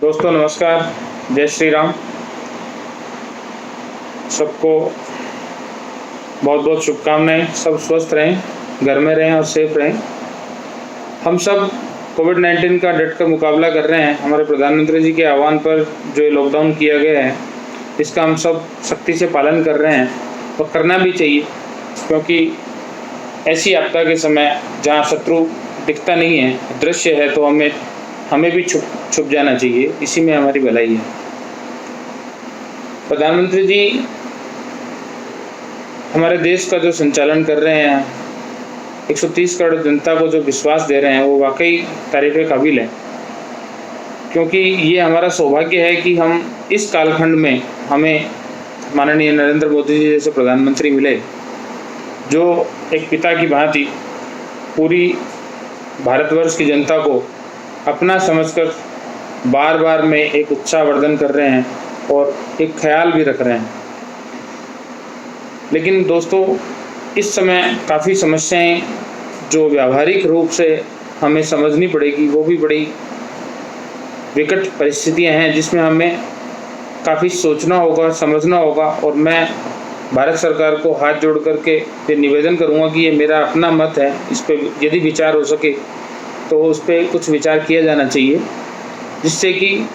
दोस्तों नमस्कार, जय श्री राम। सबको बहुत बहुत शुभकामनाएं। सब स्वस्थ रहें, घर में रहें और सेफ रहें। हम सब कोविड-19 का डट कर मुकाबला कर रहे हैं। हमारे प्रधानमंत्री जी के आह्वान पर जो ये लॉकडाउन किया गया है, इसका हम सब सख्ती से पालन कर रहे हैं और करना भी चाहिए, क्योंकि ऐसी आपदा के समय जहाँ शत्रु दिखता नहीं है, दृश्य है, तो हमें भी छुप जाना चाहिए। इसी में हमारी भलाई है। प्रधानमंत्री जी हमारे देश का जो संचालन कर रहे हैं, 130 करोड़ जनता को जो विश्वास दे रहे हैं, वो वाकई तारीफ़ काबिल है। क्योंकि ये हमारा सौभाग्य है कि हम इस कालखंड में हमें माननीय नरेंद्र मोदी जी जैसे प्रधानमंत्री मिले, जो एक पिता की भांति पूरी भारतवर्ष की जनता को अपना समझकर बार बार में एक उत्साहवर्धन कर रहे हैं और एक ख्याल भी रख रहे हैं। लेकिन दोस्तों, इस समय काफ़ी समस्याएं जो व्यावहारिक रूप से हमें समझनी पड़ेगी, वो भी बड़ी विकट परिस्थितियां हैं, जिसमें हमें काफ़ी सोचना होगा, समझना होगा। और मैं भारत सरकार को हाथ जोड़ करके ये निवेदन करूंगा कि ये मेरा अपना मत है, इस पर यदि विचार हो सके तो उस पर कुछ विचार किया जाना चाहिए, जिससे कि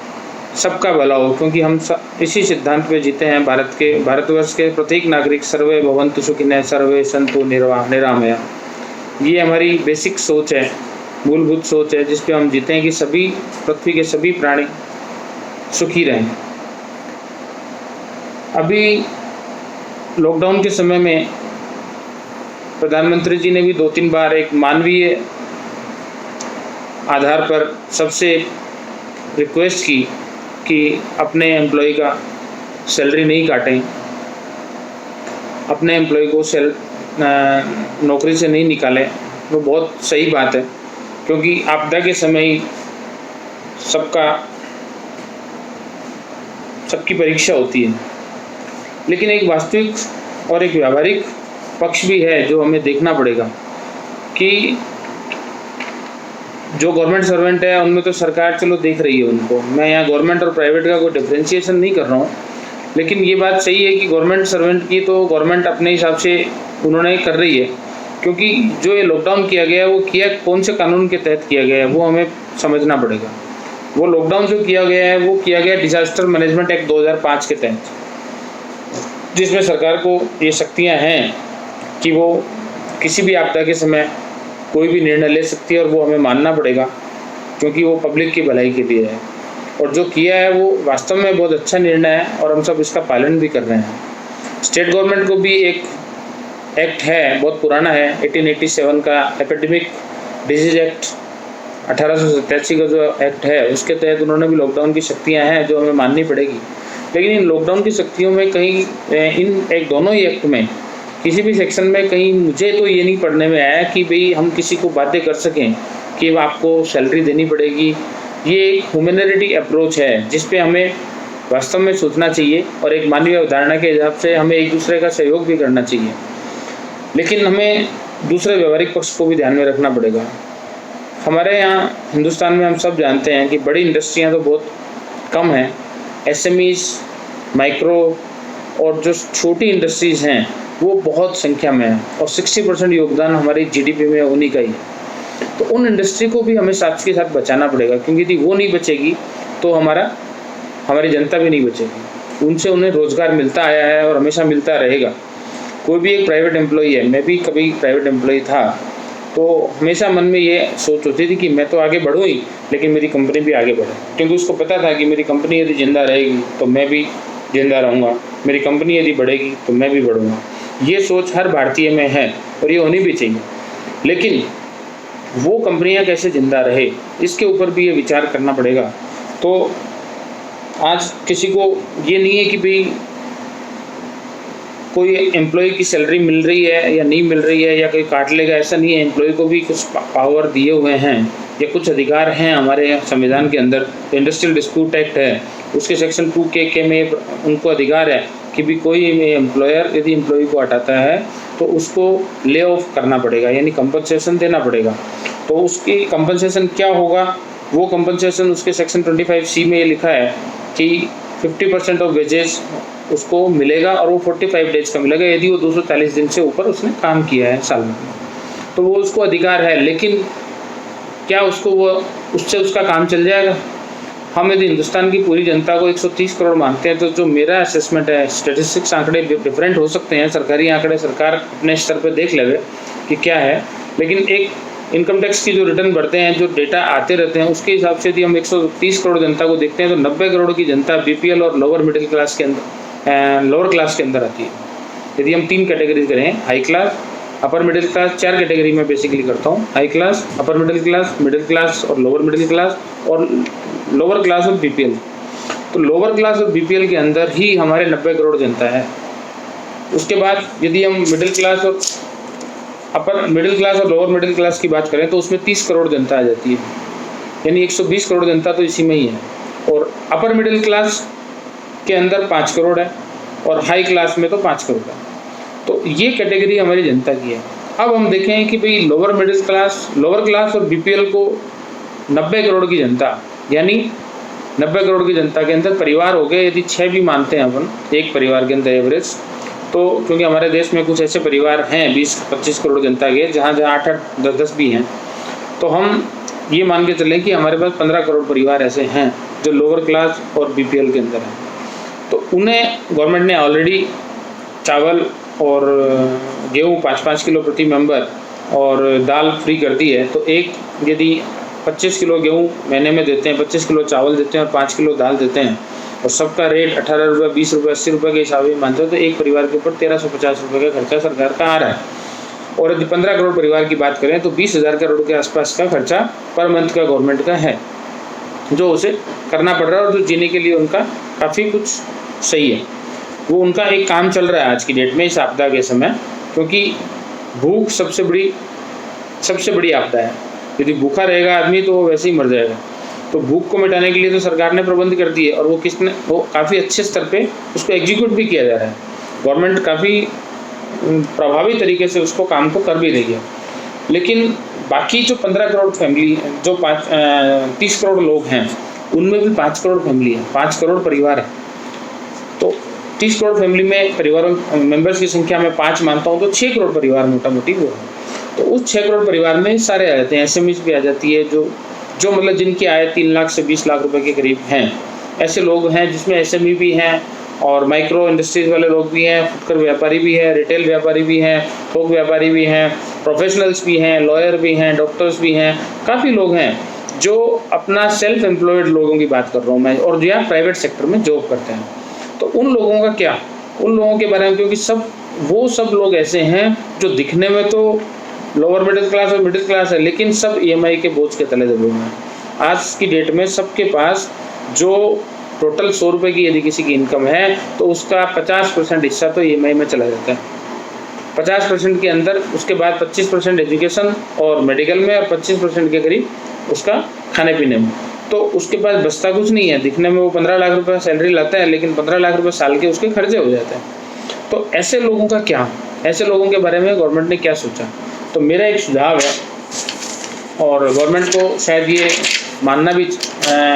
सबका भला हो। क्योंकि हम इसी सिद्धांत पे जीते हैं। भारतवर्ष के प्रत्येक नागरिक सर्वे भवन्तु सुखिनः सर्वे सन्तु निरामया। ये हमारी बेसिक सोच है, मूलभूत सोच है, जिस पे हम जीते हैं कि सभी पृथ्वी के सभी प्राणी सुखी रहें। अभी लॉकडाउन के समय में प्रधानमंत्री जी ने भी 2-3 बार एक मानवीय आधार पर सबसे रिक्वेस्ट की कि अपने एम्प्लॉय का सैलरी नहीं काटें, अपने एम्प्लॉय को नौकरी से नहीं निकालें। वो बहुत सही बात है, क्योंकि आपदा के समय ही सबकी परीक्षा होती है। लेकिन एक वास्तविक और एक व्यावहारिक पक्ष भी है जो हमें देखना पड़ेगा कि जो गवर्नमेंट सर्वेंट है, उनमें तो सरकार चलो देख रही है उनको। मैं यहाँ गवर्नमेंट और प्राइवेट का कोई डिफ्रेंशिएशन नहीं कर रहा हूँ, लेकिन ये बात सही है कि गवर्नमेंट सर्वेंट की तो गवर्नमेंट अपने हिसाब से उन्होंने कर रही है। क्योंकि जो ये लॉकडाउन किया गया है, वो किया कौन से कानून के तहत किया गया है, वो हमें समझना पड़ेगा। वो लॉकडाउन जो किया गया है, वो किया गया डिजास्टर मैनेजमेंट एक्ट 2005 के तहत, जिसमें सरकार को ये शक्तियाँ हैं कि वो किसी भी आपदा के समय कोई भी निर्णय ले सकती है, और वो हमें मानना पड़ेगा, क्योंकि वो पब्लिक की भलाई के लिए है। और जो किया है वो वास्तव में बहुत अच्छा निर्णय है, और हम सब इसका पालन भी कर रहे हैं। स्टेट गवर्नमेंट को भी एक एक्ट है, बहुत पुराना है, 1887 का एपिडेमिक डिजीज एक्ट, 1887 का जो एक्ट है, उसके तहत उन्होंने भी लॉकडाउन की शक्तियाँ हैं जो हमें माननी पड़ेगी। लेकिन इन लॉकडाउन की शक्तियों में कहीं दोनों ही एक्ट में किसी भी सेक्शन में कहीं मुझे तो ये नहीं पढ़ने में आया कि भाई हम किसी को बाध्य कर सकें कि आपको सैलरी देनी पड़ेगी। ये एक ह्यूमैनिटी अप्रोच है, जिस पे हमें वास्तव में सोचना चाहिए, और एक मानवीय अवधारणा के हिसाब से हमें एक दूसरे का सहयोग भी करना चाहिए। लेकिन हमें दूसरे व्यवहारिक पक्ष को भी ध्यान में रखना पड़ेगा। हमारे यहाँ हिंदुस्तान में हम सब जानते हैं कि बड़ी इंडस्ट्रियाँ तो बहुत कम हैं। SMEs, माइक्रो और जो छोटी इंडस्ट्रीज़ हैं, वो बहुत संख्या में है, और 60% योगदान हमारी GDP में उन्हीं का ही है। तो उन इंडस्ट्री को भी हमें साथ के साथ बचाना पड़ेगा, क्योंकि यदि वो नहीं बचेगी तो हमारी जनता भी नहीं बचेगी। उनसे उन्हें रोज़गार मिलता आया है और हमेशा मिलता रहेगा। कोई भी एक प्राइवेट एम्प्लॉई है, मैं भी कभी प्राइवेट एम्प्लॉई था, तो हमेशा मन में ये सोच होती थी कि मैं तो आगे बढ़ूँ ही, लेकिन मेरी कंपनी भी आगे बढ़े। क्योंकि उसको पता था कि मेरी कंपनी यदि जिंदा रहेगी तो मैं भी जिंदा रहूँगा, मेरी कंपनी यदि बढ़ेगी तो मैं भी बढ़ूँगा। ये सोच हर भारतीय में है, और ये होनी भी चाहिए। लेकिन वो कंपनियां कैसे जिंदा रहे, इसके ऊपर भी ये विचार करना पड़ेगा। तो आज किसी को ये नहीं है कि भाई कोई एम्प्लॉय की सैलरी मिल रही है या नहीं मिल रही है, या कोई काट लेगा, ऐसा नहीं है। एम्प्लॉय को भी कुछ पावर दिए हुए हैं या कुछ अधिकार हैं हमारे संविधान के अंदर। इंडस्ट्रियल डिस्प्यूट एक्ट है, उसके सेक्शन 2K में उनको अधिकार है कि भी कोई एम्प्लॉयर यदि एम्प्लॉय को हटाता है तो उसको ले ऑफ करना पड़ेगा, यानी कंपनसेशन देना पड़ेगा। तो उसकी कंपनसेशन क्या होगा, वो कंपनसेशन उसके सेक्शन 25C में ये लिखा है कि 50% ऑफ वेजेस उसको मिलेगा और वो 45 डेज का मिलेगा यदि वो 240 दिन से ऊपर उसने काम किया है साल में, तो वो उसको अधिकार है। लेकिन क्या उसको वो उससे उसका काम चल जाएगा? हम यदि हिंदुस्तान की पूरी जनता को 130 करोड़ मानते हैं तो जो मेरा असेसमेंट है, स्टेटिस्टिक्स आंकड़े डिफरेंट हो सकते हैं, सरकारी आंकड़े सरकार अपने स्तर पर देख लेवे कि क्या है, लेकिन एक इनकम टैक्स की जो रिटर्न बढ़ते हैं, जो डेटा आते रहते हैं, उसके हिसाब से यदि हम 130 करोड़ जनता को देखते हैं तो 90 करोड़ की जनता BPL और लोअर मिडिल क्लास के अंदर, लोअर क्लास के अंदर आती है। यदि हम 3 कैटेगरीज करें, high class, upper middle class, 4 category में बेसिकली करता हूँ, high class, upper middle class और लोअर मिडिल क्लास और लोअर क्लास और BPL। तो लोअर क्लास और BPL के अंदर ही हमारे 90 करोड़ जनता है। उसके बाद यदि हम मिडिल क्लास और अपर मिडिल क्लास और लोअर मिडिल क्लास की बात करें तो उसमें 30 करोड़ जनता आ जाती है, यानी 120 करोड़ जनता तो इसी में ही है। और अपर मिडिल क्लास के अंदर 5 करोड़ है और हाई क्लास में तो 5 करोड़ है। तो ये कैटेगरी हमारी जनता की है। अब हम देखें कि भाई लोअर क्लास और BPL को 90 करोड़ की जनता, यानी 90 करोड़ की जनता के अंदर परिवार हो गए, यदि 6 भी मानते हैं अपन एक परिवार के अंदर एवरेज, तो क्योंकि हमारे देश में कुछ ऐसे परिवार हैं 20-25 करोड़ जनता के जहाँ 8-8, 10-10 भी हैं, तो हम ये मान के चलें कि हमारे पास 15 करोड़ परिवार ऐसे हैं जो लोअर क्लास और BPL के अंदर हैं। तो उन्हें गवर्नमेंट ने ऑलरेडी चावल और गेहूँ 5-5 किलो प्रति मेंबर और दाल फ्री कर दी है। तो एक यदि 25 किलो गेहूँ महीने में देते हैं, 25 किलो चावल देते हैं और 5 किलो दाल देते हैं और सबका रेट 18 रुपये, 20 रुपये, 80 रुपये के हिसाब से मानते हो तो एक परिवार के ऊपर 1350 रुपये का खर्चा सरकार का आ रहा है। और यदि 15 करोड़ परिवार की बात करें तो 20,000 करोड़ के आसपास का खर्चा पर मंथ का गवर्नमेंट का है, जो उसे करना पड़ रहा है और जो जीने के लिए उनका काफ़ी कुछ सही है। वो उनका एक काम चल रहा है आज की डेट में, इस आपदा के समय, क्योंकि भूख सबसे बड़ी आपदा है। यदि भूखा रहेगा आदमी तो वो वैसे ही मर जाएगा। तो भूख को मिटाने के लिए तो सरकार ने प्रबंध कर दिए और वो काफ़ी अच्छे स्तर पे उसको एग्जीक्यूट भी किया जा रहा है। गवर्नमेंट काफ़ी प्रभावी तरीके से उसको काम को कर भी रही है। लेकिन बाकी जो 15 करोड़ फैमिली, जो 30 करोड़ लोग हैं, उनमें भी 5 करोड़ फैमिली है, 5 करोड़ परिवार है। तो 30 करोड़ फैमिली में परिवारों मेंबर्स की संख्या में 5 मानता हूँ तो 6 करोड़ परिवार मोटा मोटी वो है। तो उस 6 करोड़ परिवार में सारे आ जाते हैं, SMEs भी आ जाती है, जो मतलब जिनकी आय 3 लाख से 20 लाख रुपए के करीब हैं। ऐसे लोग हैं जिसमें SME भी हैं और माइक्रो इंडस्ट्रीज वाले लोग भी हैं, फुटकर व्यापारी भी हैं, रिटेल व्यापारी भी हैं, थोक व्यापारी भी हैं, प्रोफेशनल्स भी हैं, लॉयर भी हैं, डॉक्टर्स भी हैं, काफ़ी लोग हैं जो अपना सेल्फ एम्प्लॉयड लोगों की बात कर रहा हूँ मैं, और जो प्राइवेट सेक्टर में जॉब करते हैं। तो उन लोगों का क्या, उन लोगों के बारे में, क्योंकि सब लोग ऐसे हैं जो दिखने में तो लोअर मिडिल क्लास और मिडिल क्लास है, लेकिन सब EMI के बोझ के तले दबे हुए हैं। आज की डेट में सबके पास जो टोटल 100 रुपये की यदि किसी की इनकम है तो उसका 50% हिस्सा तो EMI में चला जाता है। 50% के अंदर उसके बाद 25% एजुकेशन और मेडिकल में और 25% के करीब उसका खाने पीने में। तो उसके पास बचता कुछ नहीं है। दिखने में वो 15 लाख रुपये सैलरी लाता है, लेकिन 15 लाख रुपये साल के उसके खर्चे हो जाते हैं। तो ऐसे लोगों का क्या, ऐसे लोगों के बारे में गवर्नमेंट ने क्या सोचा? तो मेरा एक सुझाव है, और गवर्नमेंट को शायद ये मानना भी,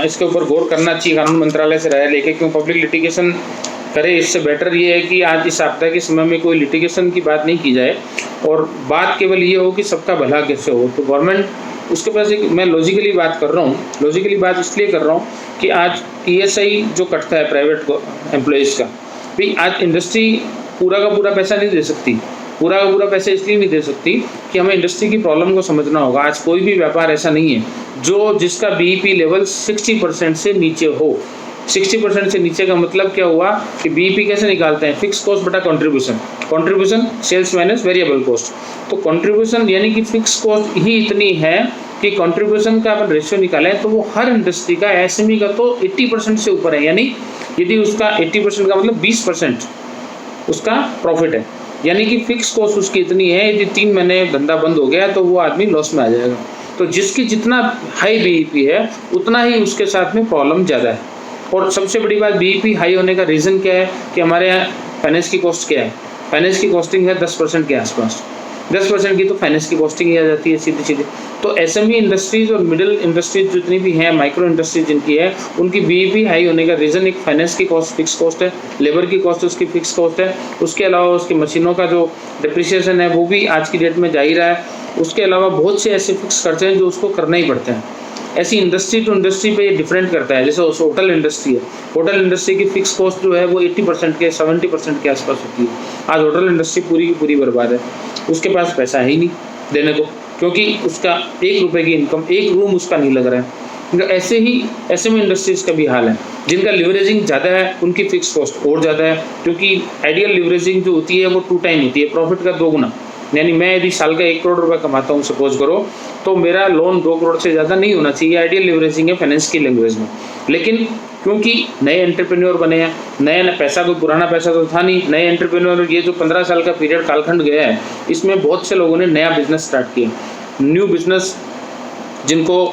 इसके ऊपर गौर करना चाहिए, कानून मंत्रालय से राय लेके, क्यों पब्लिक लिटिगेशन करे। इससे बेटर ये है कि आज इस आपदा के समय में कोई लिटिगेशन की बात नहीं की जाए और बात केवल ये हो कि सबका भला कैसे हो। तो गवर्नमेंट उसके पास एक, मैं लॉजिकली बात कर रहा हूँ, लॉजिकली बात इसलिए कर रहा हूँ कि आज ESI जो कटता है प्राइवेट एम्प्लॉयज़ का, भाई आज इंडस्ट्री पूरा का पूरा पैसा नहीं दे सकती। पूरा का पूरा पैसा इसलिए नहीं दे सकती कि हमें इंडस्ट्री की प्रॉब्लम को समझना होगा। आज कोई भी व्यापार ऐसा नहीं है जिसका BEP लेवल 60% से नीचे हो। 60% से नीचे का मतलब क्या हुआ कि BEP कैसे निकालते हैं? फिक्स कॉस्ट बटा contribution sales minus variable cost. तो कंट्रीब्यूशन यानी कि फिक्स कॉस्ट ही इतनी है कि कंट्रीब्यूशन का अपन रेशियो निकालें तो वो हर इंडस्ट्री का, SME का तो 80% से ऊपर है। यानी यदि उसका 80% का मतलब 20% उसका प्रॉफिट है, यानी कि फिक्स कॉस्ट उसकी इतनी है, यदि 3 महीने धंधा बंद हो गया तो वो आदमी लॉस में आ जाएगा। तो जिसकी जितना हाई BEP है उतना ही उसके साथ में प्रॉब्लम ज़्यादा है। और सबसे बड़ी बात, BEP हाई होने का रीज़न क्या है कि हमारे यहाँ फाइनेंस की कॉस्ट क्या है? फाइनेंस की कॉस्टिंग है 10% के आसपास। 10% की तो फाइनेंस की कॉस्टिंग ही आ जाती है सीधी सीधी। तो एसएमई इंडस्ट्रीज और मिडिल इंडस्ट्रीज जितनी भी हैं, माइक्रो इंडस्ट्रीज जिनकी है, उनकी बीईपी हाई होने का रीज़न एक फाइनेंस की कॉस्ट फिक्स कॉस्ट है, लेबर की कॉस्ट उसकी फिक्स कॉस्ट है, उसके अलावा उसकी मशीनों का जो डिप्रिसिएशन है वो भी आज की डेट में जा ही रहा है, उसके अलावा बहुत से ऐसे फिक्स खर्चे हैं जो उसको करना ही पड़ते हैं। ऐसी इंडस्ट्री टू इंडस्ट्री पे ये डिफरेंट करता है। जैसे होटल इंडस्ट्री है, होटल इंडस्ट्री की फिक्स कॉस्ट जो है वो 80% के 70% के आसपास होती है। आज होटल इंडस्ट्री पूरी की पूरी बर्बाद है, उसके पास पैसा है ही नहीं देने को, क्योंकि उसका 1 रुपये की इनकम, 1 रूम उसका नहीं लग रहा है। ऐसे ही एसएमई इंडस्ट्रीज़ का भी हाल है। जिनका लिवरेजिंग ज़्यादा है उनकी फिक्स कॉस्ट और ज़्यादा है, क्योंकि आइडियल लिवरेजिंग जो होती है वो 2 टाइम होती है, प्रॉफिट का 2 गुना। यानी मैं यदि साल का 1 करोड़ रुपए कमाता हूँ सपोज करो, तो मेरा लोन 2 करोड़ से ज़्यादा नहीं होना चाहिए। आइडियल लिवरेजिंग है फाइनेंस की लैंग्वेज में। लेकिन क्योंकि नए एंटरप्रेन्योर बने हैं, नया पैसा, कोई पुराना पैसा तो था नहीं, नए एंटरप्रेन्योर, ये जो 15 साल का पीरियड कालखंड गया है, इसमें बहुत से लोगों ने नया बिजनेस स्टार्ट किया, न्यू बिजनेस, जिनको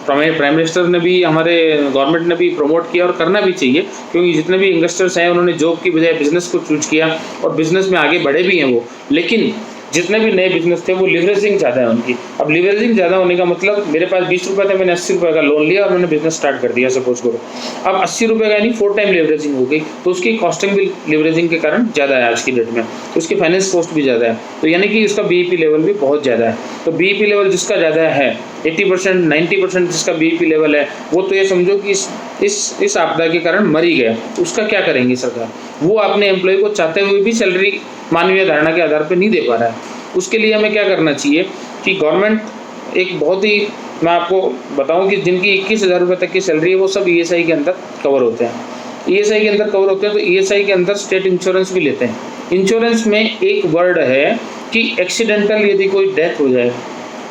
प्राइम मिनिस्टर ने भी, हमारे गवर्नमेंट ने भी प्रमोट किया और करना भी चाहिए, क्योंकि जितने भी यंगस्टर्स हैं उन्होंने जॉब की बजाय बिजनेस को चूज किया और बिजनेस में आगे बढ़े भी हैं वो। लेकिन जितने भी नए बिजनेस थे वो लिवरेजिंग ज़्यादा है उनकी। अब लिवरेजिंग ज़्यादा होने का मतलब, मेरे पास 20 रुपये थे, मैंने 80 रुपये का लोन लिया और मैंने बिजनेस स्टार्ट कर दिया सपोज करो। अब 80 रुपये का यानी 4 टाइम लिवरेजिंग हो गई, तो उसकी कॉस्टिंग भी लिवरेजिंग के कारण ज़्यादा है आज की डेट में, तो उसकी फाइनेंस कॉस्ट भी ज़्यादा है। तो यानी कि उसका बीईपी लेवल भी बहुत ज़्यादा है। तो बीईपी लेवल जिसका ज़्यादा है, 80% 90% जिसका बीईपी लेवल है, वो तो ये समझो कि इस आपदा के कारण मर ही गया। उसका क्या करेंगी सरकार? वो अपने एम्प्लॉय को चाहते हुए भी सैलरी मानवीय धारणा के आधार पर नहीं दे पा रहा है। उसके लिए हमें क्या करना चाहिए कि गवर्नमेंट एक बहुत ही, मैं आपको बताऊं कि जिनकी 21,000 रुपये तक की सैलरी है वो सब ईएसआई के अंदर कवर होते हैं। ईएसआई के अंदर कवर होते हैं, तो ईएसआई के अंदर स्टेट इंश्योरेंस भी लेते हैं। इंश्योरेंस में एक वर्ड है कि एक्सीडेंटल यदि कोई डेथ हो जाए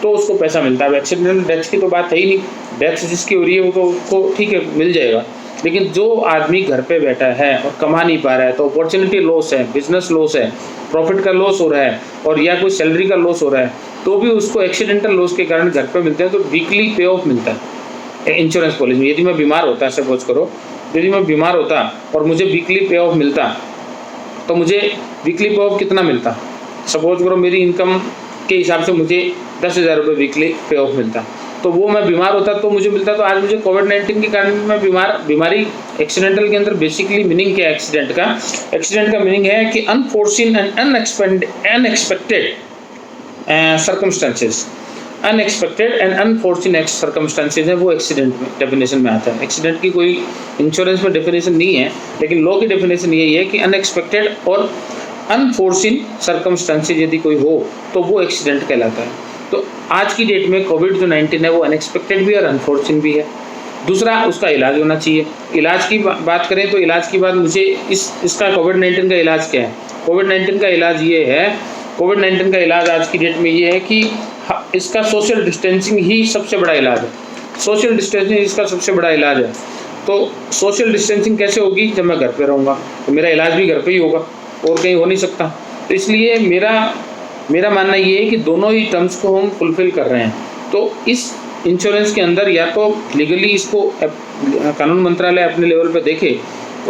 तो उसको पैसा मिलता है। एक्सीडेंटल डेथ की तो बात है ही नहीं, डेथ जिसकी हो रही है वो तो उसको ठीक है मिल जाएगा। लेकिन जो आदमी घर पे बैठा है और कमा नहीं पा रहा है, तो अपॉर्चुनिटी लॉस है, बिजनेस लॉस है, प्रॉफिट का लॉस हो रहा है, और या कोई सैलरी का लॉस हो रहा है, तो भी उसको एक्सीडेंटल लॉस के कारण घर पे मिलते हैं, तो वीकली पे ऑफ मिलता है इंश्योरेंस पॉलिसी में। यदि मैं बीमार होता, सपोज करो यदि मैं बीमार होता और मुझे वीकली पे ऑफ मिलता, तो मुझे वीकली पे ऑफ कितना मिलता? सपोज करो मेरी इनकम के हिसाब से मुझे 10,000 रुपये वीकली पे ऑफ मिलता, तो वो मैं बीमार होता तो मुझे मिलता। तो आज मुझे कोविड-19 के कारण मैं बीमारी, एक्सीडेंटल के अंदर बेसिकली मीनिंग क्या है एक्सीडेंट का? एक्सीडेंट का मीनिंग है कि unforeseen and unexpected circumstances. Unexpected and unforeseen circumstances है वो एक्सीडेंट में डेफिनेशन में आता है। एक्सीडेंट की कोई इंश्योरेंस में डेफिनेशन नहीं है, लेकिन लॉ की डेफिनेशन यही है कि अनएक्सपेक्टेड और अनफोर्सिन सर्कमस्टेंसेज यदि कोई हो तो वो एक्सीडेंट कहलाता है। तो आज की डेट में कोविड जो 19 है वो अनएक्सपेक्टेड भी और अनफोर्सिन भी है। दूसरा, उसका इलाज होना चाहिए। इलाज की बात करें तो इलाज की बात मुझे इसका कोविड-19 का इलाज क्या है? कोविड-19 का इलाज ये है, कोविड-19 का इलाज आज की डेट में ये है कि इसका सोशल डिस्टेंसिंग ही सबसे बड़ा इलाज है। सोशल डिस्टेंसिंग इसका सबसे बड़ा इलाज है। तो सोशल डिस्टेंसिंग कैसे होगी? जब मैं घर पे रहूँगा तो मेरा इलाज भी घर पे ही होगा और कहीं हो नहीं सकता। तो इसलिए मेरा मानना ये है कि दोनों ही टर्म्स को हम फुलफिल कर रहे हैं। तो इस इंश्योरेंस के अंदर या तो लीगली इसको कानून मंत्रालय अपने लेवल पे देखे,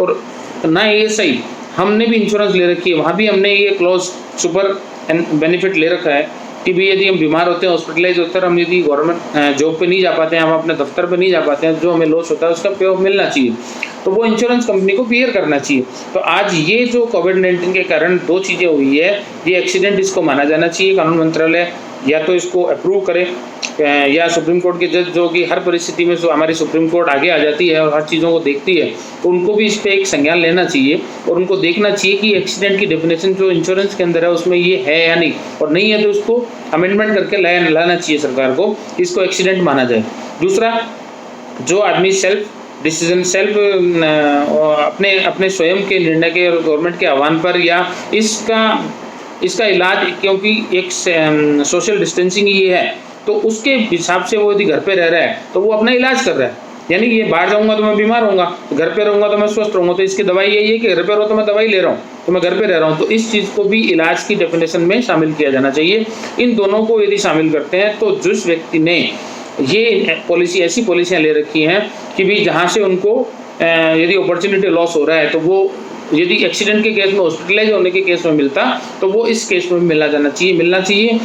और ना ईएसआई, हमने भी इंश्योरेंस ले रखी है, वहाँ भी हमने ये क्लॉज सुपर बेनिफिट ले रखा है कि भाई यदि हम बीमार होते हैं, हॉस्पिटलाइज होते हैं, हम यदि गवर्नमेंट जॉब पे नहीं जा पाते हैं, हम अपने दफ्तर पे नहीं जा पाते हैं, जो हमें लॉस होता है उसका पे ऑफ मिलना चाहिए। तो वो इंश्योरेंस कंपनी को बियर करना चाहिए। तो आज ये जो कोविड-19 के कारण 2 चीज़ें हुई है, ये एक्सीडेंट इसको माना जाना चाहिए। कानून मंत्रालय या तो इसको अप्रूव करे, या सुप्रीम कोर्ट के जज जो कि हर परिस्थिति में हमारी सुप्रीम कोर्ट आगे आ जाती है और हर चीज़ों को देखती है, तो उनको भी इस पर एक संज्ञान लेना चाहिए और उनको देखना चाहिए कि एक्सीडेंट की डेफिनेशन जो इंश्योरेंस के अंदर है उसमें ये है या नहीं, और नहीं है तो उसको अमेंडमेंट करके लाना चाहिए सरकार को, इसको एक्सीडेंट माना जाए। दूसरा, जो आदमी सेल्फ अपने स्वयं के निर्णय के और गवर्नमेंट के आह्वान पर या इसका इलाज, क्योंकि एक सोशल डिस्टेंसिंग ये है, तो उसके हिसाब से वो यदि घर पे रह रहा है तो वो अपना इलाज कर रहा है। यानी ये बाहर जाऊंगा तो मैं बीमार होऊंगा, घर पे रहूंगा तो मैं स्वस्थ रहूंगा। तो इसकी दवाई यही है कि घर पे रहो तो मैं दवाई ले रहा हूँ, तो मैं घर पे रह रहा हूँ। तो इस चीज़ को भी इलाज की डेफिनेशन में शामिल किया जाना चाहिए। इन दोनों को यदि शामिल करते हैं तो जिस व्यक्ति ने ये ऐसी पॉलिसियाँ ले रखी हैं कि भी जहाँ से उनको यदि अपॉर्चुनिटी लॉस हो रहा है तो वो यदि एक्सीडेंट के केस में, हॉस्पिटलाइज होने के केस में मिलता तो वो इस केस में मिलना चाहिए।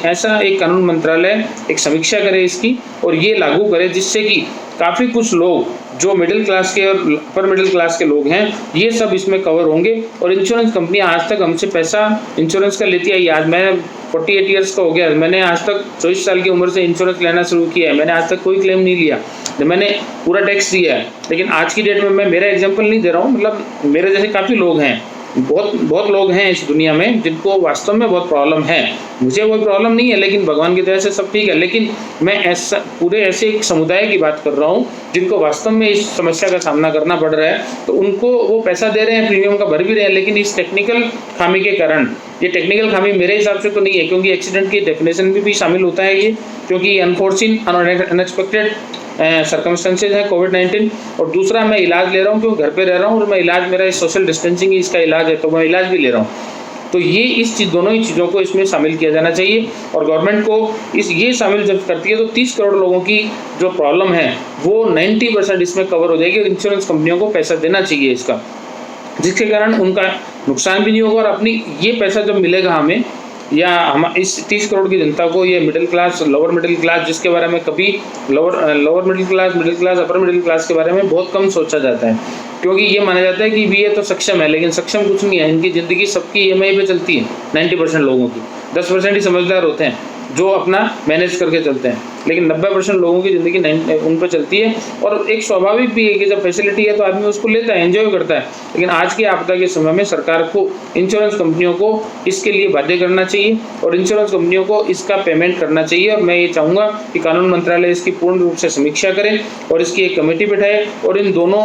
ऐसा एक कानून मंत्रालय एक समीक्षा करे इसकी और ये लागू करे, जिससे कि काफ़ी कुछ लोग जो मिडिल क्लास के और अपर मिडिल क्लास के लोग हैं ये सब इसमें कवर होंगे। और इंश्योरेंस कंपनियां आज तक हमसे पैसा इंश्योरेंस का लेती आई। आज मैं 48 ईयर्स का हो गया, मैंने आज तक 24 साल की उम्र से इंश्योरेंस लेना शुरू किया है, मैंने आज तक कोई क्लेम नहीं लिया, मैंने पूरा टैक्स दिया है। लेकिन आज की डेट में मैं मेरा एग्जाम्पल नहीं दे रहा हूँ, मतलब मेरे जैसे काफ़ी लोग हैं, बहुत लोग हैं इस दुनिया में जिनको वास्तव में बहुत प्रॉब्लम है। मुझे कोई प्रॉब्लम नहीं है, लेकिन भगवान की दया से सब ठीक है। लेकिन मैं पूरे ऐसे एक समुदाय की बात कर रहा हूँ जिनको वास्तव में इस समस्या का सामना करना पड़ रहा है। तो उनको वो पैसा दे रहे हैं, प्रीमियम का भर भी रहे हैं, लेकिन इस टेक्निकल खामी के कारण, ये टेक्निकल खामी मेरे हिसाब से तो नहीं है, क्योंकि एक्सीडेंट की डेफिनेशन भी शामिल होता है ये, क्योंकि अनफोर्सिन अनएक्सपेक्टेड सर्कमस्टेंसेज है कोविड-19। और दूसरा, मैं इलाज ले रहा हूँ क्योंकि घर पे रह रहा हूँ और मैं इलाज, मेरा सोशल डिस्टेंसिंग ही इसका इलाज है, तो मैं इलाज भी ले रहा हूँ। तो ये दोनों ही चीज़ों को इसमें शामिल किया जाना चाहिए। और गवर्नमेंट को ये शामिल जब करती है तो 30 करोड़ लोगों की जो प्रॉब्लम है वो 90% इसमें कवर हो जाएगी। और इंश्योरेंस कंपनियों को पैसा देना चाहिए इसका, जिसके कारण उनका नुकसान भी नहीं होगा। और अपनी ये पैसा जब मिलेगा हमें, या हम इस 30 करोड़ की जनता को, ये middle class, lower middle class, जिसके बारे में कभी lower middle class, upper middle class के बारे में बहुत कम सोचा जाता है, क्योंकि ये माना जाता है कि ये तो सक्षम है, लेकिन सक्षम कुछ नहीं है। इनकी ज़िंदगी सबकी EMI पे चलती है, 90% लोगों की। 10% ही समझदार होते हैं जो अपना मैनेज करके चलते हैं, लेकिन 90% लोगों की ज़िंदगी उन पर चलती है। और एक स्वाभाविक भी है कि जब फैसिलिटी है तो आदमी उसको लेता है, एंजॉय करता है। लेकिन आज की आपदा के समय में सरकार को इंश्योरेंस कंपनियों को इसके लिए बाध्य करना चाहिए और इंश्योरेंस कंपनियों को इसका पेमेंट करना चाहिए। और मैं ये चाहूँगा कि कानून मंत्रालय इसकी पूर्ण रूप से समीक्षा करे और इसकी एक कमेटी बिठाए, और इन दोनों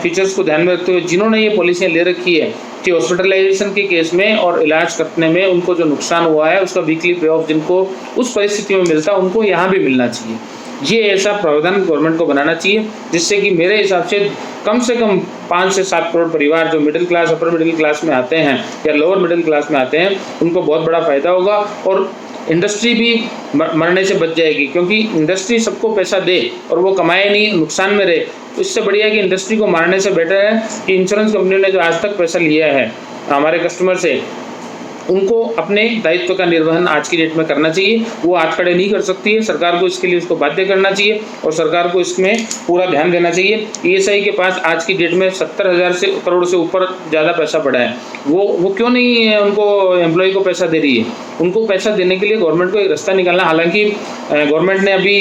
फीचर्स को ध्यान में रखते हुए जिन्होंने ये पॉलिसियाँ ले रखी है कि हॉस्पिटलाइजेशन के केस में और इलाज करने में उनको जो नुकसान हुआ है उसका वीकली पे ऑफ जिनको उस परिस्थिति में मिलता है उनको यहाँ भी मिलना चाहिए। ये ऐसा प्रावधान गवर्नमेंट को बनाना चाहिए जिससे कि मेरे हिसाब से कम 5 से 7 करोड़ परिवार जो middle class, upper middle class में आते हैं या लोअर मिडिल क्लास में आते हैं उनको बहुत बड़ा फायदा होगा। और इंडस्ट्री भी मरने से बच जाएगी, क्योंकि इंडस्ट्री सबको पैसा दे और वो कमाए नहीं, नुकसान में रहे। तो इससे बढ़िया है कि इंडस्ट्री को मारने से बेटर है कि इंश्योरेंस कंपनियों ने जो आज तक पैसा लिया है हमारे कस्टमर से, उनको अपने दायित्व का निर्वहन आज की डेट में करना चाहिए। वो हाथ खड़े नहीं कर सकती है, सरकार को इसके लिए उसको बाध्य करना चाहिए और सरकार को इसमें पूरा ध्यान देना चाहिए। ESI के पास आज की डेट में 70,000 करोड़ से ऊपर ज़्यादा पैसा पड़ा है। वो क्यों नहीं उनको एम्प्लॉय को पैसा दे रही है? उनको पैसा देने के लिए गवर्नमेंट को एक रास्ता निकालना। हालांकि गवर्नमेंट ने अभी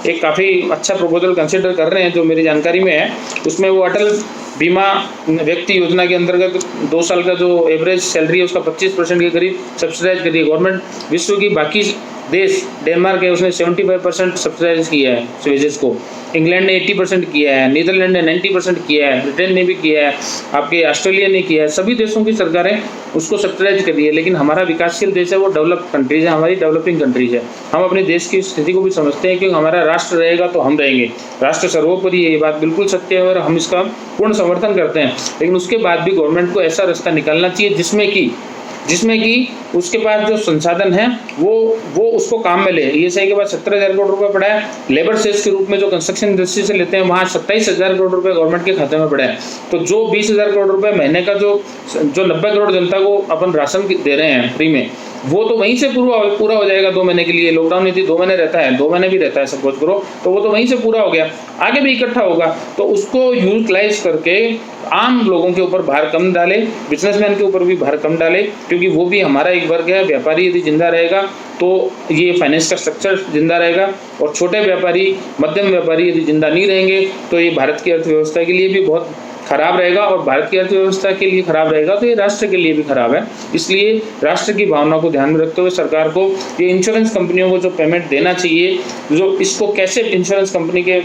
एक काफ़ी अच्छा प्रपोजल कंसिडर कर रहे हैं जो मेरी जानकारी में है। उसमें वो अटल बीमा व्यक्ति योजना के अंतर्गत 2 साल का जो एवरेज सैलरी है उसका 25% के करीब सब्सिडाइज कर रही है गवर्नमेंट। विश्व की बाकी देश, डेनमार्क है, उसने 75% सब्सिडाइज किया है वेजेस को। इंग्लैंड ने 80% किया है, नीदरलैंड ने 90% किया है, ब्रिटेन ने भी किया है, आपके ऑस्ट्रेलिया ने किया है। सभी देशों की सरकारें उसको सब्सिडाइज कर रही है। लेकिन हमारा विकासशील देश है, वो डेवलप कंट्रीज है, हमारी डेवलपिंग कंट्रीज है। हम अपने देश की स्थिति को भी समझते हैं, क्योंकि हमारा राष्ट्र रहेगा तो हम रहेंगे। राष्ट्र सर्वोपरि है, ये बात बिल्कुल सत्य है और हम इसका पूर्ण समर्थन करते हैं। लेकिन उसके बाद भी गवर्नमेंट को ऐसा रास्ता निकालना चाहिए जिसमें कि उसके पास जो संसाधन है वो उसको काम में ले। ESI के बाद 70,000 करोड़ रुपए पड़ा है। लेबर सेस के रूप में जो कंस्ट्रक्शन इंडस्ट्री से लेते हैं वहाँ 27,000 करोड़ रुपए गवर्नमेंट के खाते में पड़ा है। तो जो 20,000 करोड़ रुपए महीने का जो 90 करोड़ जनता को अपन राशन दे रहे हैं फ्री में, वो तो वहीं से पूरा हो जाएगा 2 महीने के लिए। लॉकडाउन नीति 2 महीने रहता है, 2 महीने भी रहता है सपोज करो, तो वो तो वहीं से पूरा हो गया। आगे भी इकट्ठा होगा, तो उसको यूटिलाइज करके आम लोगों के ऊपर भार कम डाले, बिजनेसमैन के ऊपर भी भार कम डाले, क्योंकि वो भी हमारा एक वर्ग है। व्यापारी यदि जिंदा रहेगा तो ये फाइनेंस का स्ट्रक्चर जिंदा रहेगा, और छोटे व्यापारी, मध्यम व्यापारी यदि जिंदा नहीं रहेंगे तो ये भारत की अर्थव्यवस्था के लिए भी बहुत खराब रहेगा। और भारत की अर्थव्यवस्था के लिए खराब रहेगा तो ये राष्ट्र के लिए भी खराब है। इसलिए राष्ट्र की भावना को ध्यान में रखते हुए सरकार को ये इंश्योरेंस कंपनियों को जो पेमेंट देना चाहिए, जो इसको कैसे इंश्योरेंस कंपनी के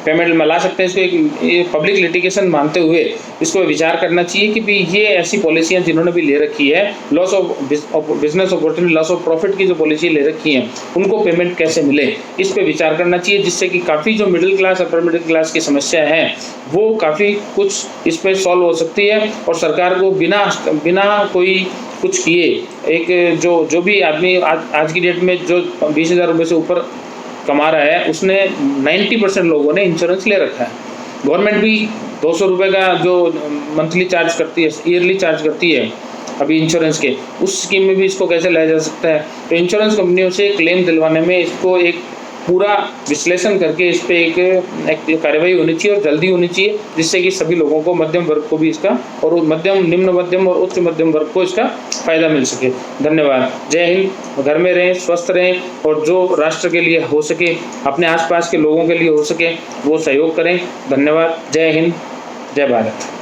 पेमेंट में ला सकते हैं, इसको एक पब्लिक लिटिगेशन मानते हुए इसको विचार करना चाहिए कि भी ये ऐसी पॉलिसियां जिन्होंने भी ले रखी है, loss of business opportunity, loss of profit की जो पॉलिसी ले रखी है उनको पेमेंट कैसे मिले, इस पे विचार करना चाहिए। जिससे कि काफ़ी जो middle class, upper middle class की समस्या है वो काफ़ी कुछ इस पर सॉल्व हो सकती है। और सरकार को बिना कोई कुछ किए, एक जो भी आदमी आज की डेट में जो 20,000 रुपये से ऊपर कमा रहा है, उसने 90% लोगों ने इंश्योरेंस ले रखा है। गवर्नमेंट भी 200 रुपये का जो मंथली चार्ज करती है, ईयरली चार्ज करती है अभी इंश्योरेंस के, उस स्कीम में भी इसको कैसे लाया जा सकता है। तो इंश्योरेंस कंपनियों से क्लेम दिलवाने में इसको एक पूरा विश्लेषण करके इस पे एक कार्रवाई होनी चाहिए और जल्दी होनी चाहिए, जिससे कि सभी लोगों को, मध्यम वर्ग को भी इसका, और मध्यम, निम्न मध्यम और उच्च मध्यम वर्ग को इसका फायदा मिल सके। धन्यवाद। जय हिंद। घर में रहें, स्वस्थ रहें, और जो राष्ट्र के लिए हो सके, अपने आसपास के लोगों के लिए हो सके, वो सहयोग करें। धन्यवाद। जय हिंद, जय भारत।